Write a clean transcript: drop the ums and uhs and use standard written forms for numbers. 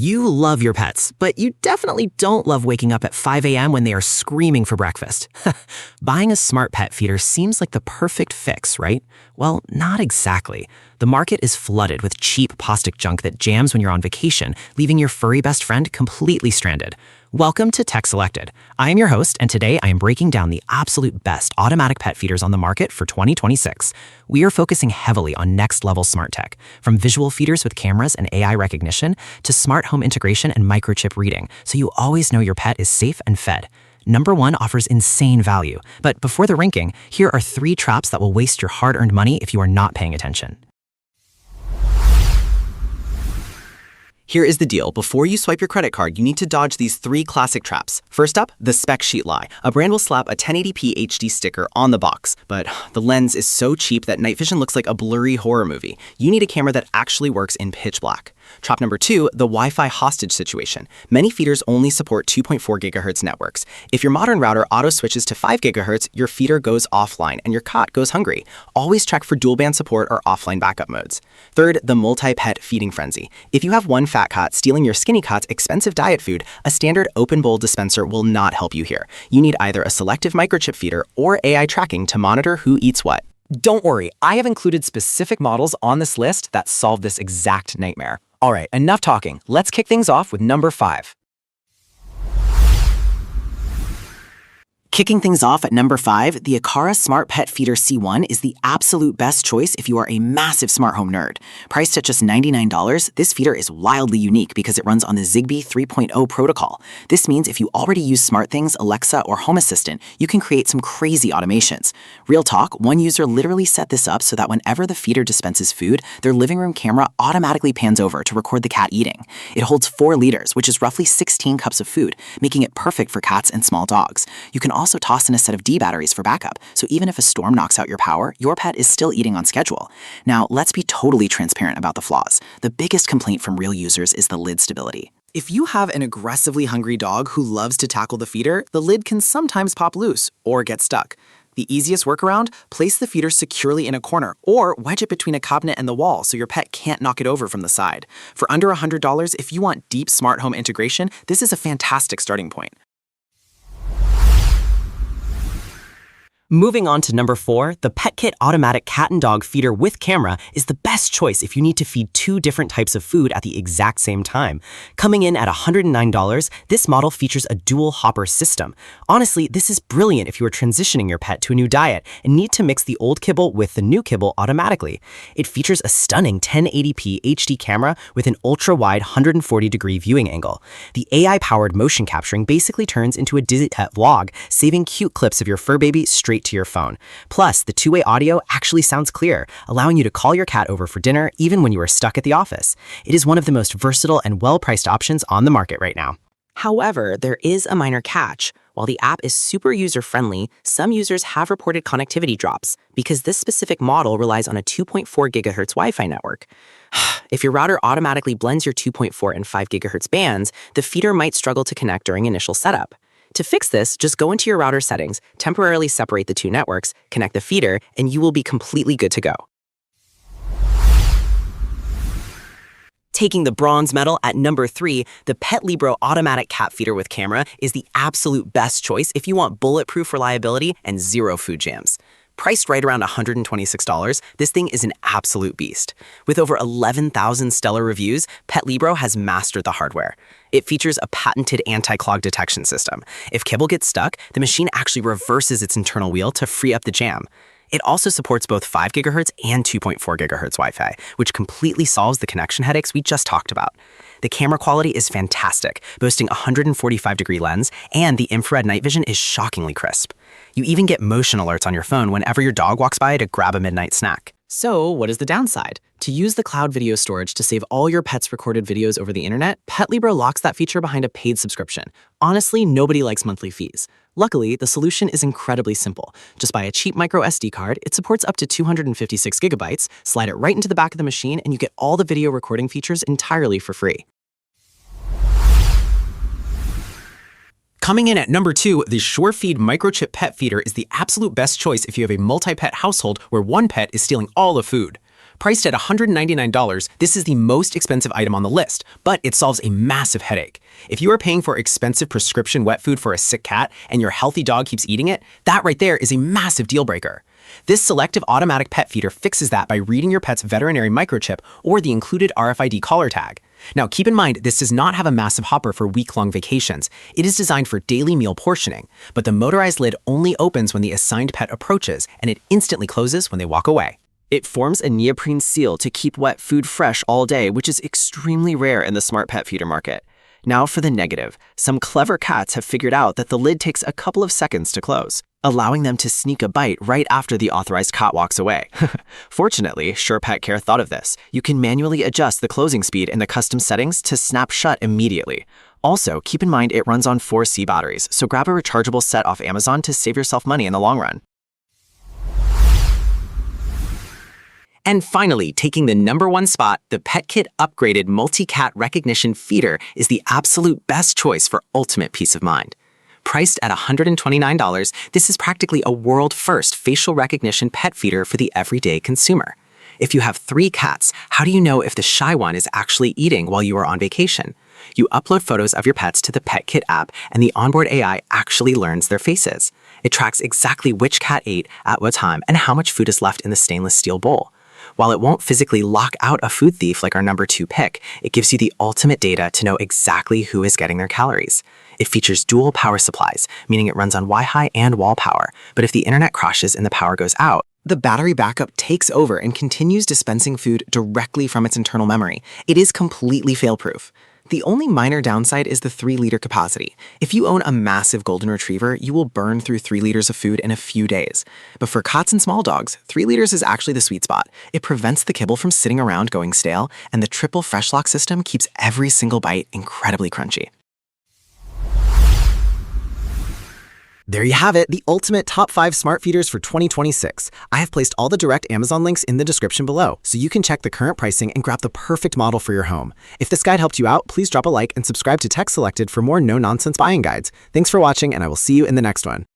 You love your pets, but you definitely don't love waking up at 5 a.m. when they are screaming for breakfast. Buying a smart pet feeder seems like the perfect fix, right? Well, not exactly. The market is flooded with cheap plastic junk that jams when you're on vacation, leaving your furry best friend completely stranded. Welcome to Tech Selected. I am your host, and today I am breaking down the absolute best automatic pet feeders on the market for 2026. We are focusing heavily on next-level smart tech, from visual feeders with cameras and AI recognition to smart home integration and microchip reading, so you always know your pet is safe and fed. Number 1 offers insane value, but before the ranking, here are 3 traps that will waste your hard-earned money if you are not paying attention. Here is the deal. Before you swipe your credit card, you need to dodge these 3 classic traps. First up, the spec sheet lie. A brand will slap a 1080p HD sticker on the box, but the lens is so cheap that night vision looks like a blurry horror movie. You need a camera that actually works in pitch black. Trap number 2, the Wi-Fi hostage situation. Many feeders only support 2.4 GHz networks. If your modern router auto switches to 5 GHz, your feeder goes offline and your cat goes hungry. Always check for dual band support or offline backup modes. Third, the multi-pet feeding frenzy. If you have one fat cat stealing your skinny cat's expensive diet food, a standard open bowl dispenser will not help you here. You need either a selective microchip feeder or AI tracking to monitor who eats what. Don't worry, I have included specific models on this list that solve this exact nightmare. All right, enough talking. Let's kick things off with number 5. Kicking things off at number 5, the Aqara Smart Pet Feeder C1 is the absolute best choice if you are a massive smart home nerd. Priced at just $99, this feeder is wildly unique because it runs on the Zigbee 3.0 protocol. This means if you already use SmartThings, Alexa, or Home Assistant, you can create some crazy automations. Real talk, one user literally set this up so that whenever the feeder dispenses food, their living room camera automatically pans over to record the cat eating. It holds 4 liters, which is roughly 16 cups of food, making it perfect for cats and small dogs. You can also toss in a set of D batteries for backup, so even if a storm knocks out your power, your pet is still eating on schedule. Now, let's be totally transparent about the flaws. The biggest complaint from real users is the lid stability. If you have an aggressively hungry dog who loves to tackle the feeder, the lid can sometimes pop loose or get stuck. The easiest workaround? Place the feeder securely in a corner or wedge it between a cabinet and the wall so your pet can't knock it over from the side. For under $100, if you want deep smart home integration, this is a fantastic starting point. Moving on to number 4, the PETKIT automatic cat and dog feeder with camera is the best choice if you need to feed 2 different types of food at the exact same time. Coming in at $109, this model features a dual hopper system. Honestly, this is brilliant if you are transitioning your pet to a new diet and need to mix the old kibble with the new kibble automatically. It features a stunning 1080p HD camera with an ultra-wide 140-degree viewing angle. The AI-powered motion capturing basically turns into a vlog, saving cute clips of your fur baby straight to your phone. Plus, the 2-way audio actually sounds clear, allowing you to call your cat over for dinner even when you are stuck at the office. It is one of the most versatile and well-priced options on the market right now. However, there is a minor catch. While the app is super user-friendly, some users have reported connectivity drops because this specific model relies on a 2.4 GHz Wi-Fi network. If your router automatically blends your 2.4 and 5 GHz bands, the feeder might struggle to connect during initial setup. To fix this, just go into your router settings, temporarily separate the 2 networks, connect the feeder, and you will be completely good to go. Taking the bronze medal at number 3, the PETLIBRO automatic cat feeder with camera is the absolute best choice if you want bulletproof reliability and 0 food jams. Priced right around $126, this thing is an absolute beast. With over 11,000 stellar reviews, PETLIBRO has mastered the hardware. It features a patented anti-clog detection system. If kibble gets stuck, the machine actually reverses its internal wheel to free up the jam. It also supports both 5 GHz and 2.4 GHz Wi-Fi, which completely solves the connection headaches we just talked about. The camera quality is fantastic, boasting a 145-degree lens, and the infrared night vision is shockingly crisp. You even get motion alerts on your phone whenever your dog walks by to grab a midnight snack. So, what is the downside? To use the cloud video storage to save all your pet's recorded videos over the internet, PETLIBRO locks that feature behind a paid subscription. Honestly, nobody likes monthly fees. Luckily, the solution is incredibly simple. Just buy a cheap micro SD card, it supports up to 256 gigabytes, slide it right into the back of the machine, and you get all the video recording features entirely for free. Coming in at number 2, the SureFeed microchip pet feeder is the absolute best choice if you have a multi-pet household where one pet is stealing all the food. Priced at $199, this is the most expensive item on the list, but it solves a massive headache. If you are paying for expensive prescription wet food for a sick cat and your healthy dog keeps eating it, that right there is a massive deal breaker. This selective automatic pet feeder fixes that by reading your pet's veterinary microchip or the included RFID collar tag. Now, keep in mind, this does not have a massive hopper for week-long vacations. It is designed for daily meal portioning, but the motorized lid only opens when the assigned pet approaches, and it instantly closes when they walk away. It forms a neoprene seal to keep wet food fresh all day, which is extremely rare in the smart pet feeder market. Now for the negative. Some clever cats have figured out that the lid takes a couple of seconds to close, allowing them to sneak a bite right after the authorized cat walks away. Fortunately, Sure Pet Care thought of this. You can manually adjust the closing speed in the custom settings to snap shut immediately. Also, keep in mind it runs on 4C batteries, so grab a rechargeable set off Amazon to save yourself money in the long run. And finally, taking the #1 spot, the PETKIT upgraded multi-cat recognition feeder is the absolute best choice for ultimate peace of mind. Priced at $129, this is practically a world-first facial recognition pet feeder for the everyday consumer. If you have 3 cats, how do you know if the shy one is actually eating while you are on vacation? You upload photos of your pets to the PETKIT app, and the onboard AI actually learns their faces. It tracks exactly which cat ate, at what time, and how much food is left in the stainless steel bowl. While it won't physically lock out a food thief like our #2 pick, it gives you the ultimate data to know exactly who is getting their calories. It features dual power supplies, meaning it runs on Wi-Fi and wall power, but if the internet crashes and the power goes out, the battery backup takes over and continues dispensing food directly from its internal memory. It is completely fail-proof. The only minor downside is the 3-liter capacity. If you own a massive golden retriever, you will burn through 3 liters of food in a few days. But for cats and small dogs, 3 liters is actually the sweet spot. It prevents the kibble from sitting around going stale, and the triple fresh lock system keeps every single bite incredibly crunchy. There you have it, the ultimate top 5 smart feeders for 2026. I have placed all the direct Amazon links in the description below, so you can check the current pricing and grab the perfect model for your home. If this guide helped you out, please drop a like and subscribe to Tech Selected for more no-nonsense buying guides. Thanks for watching, and I will see you in the next one.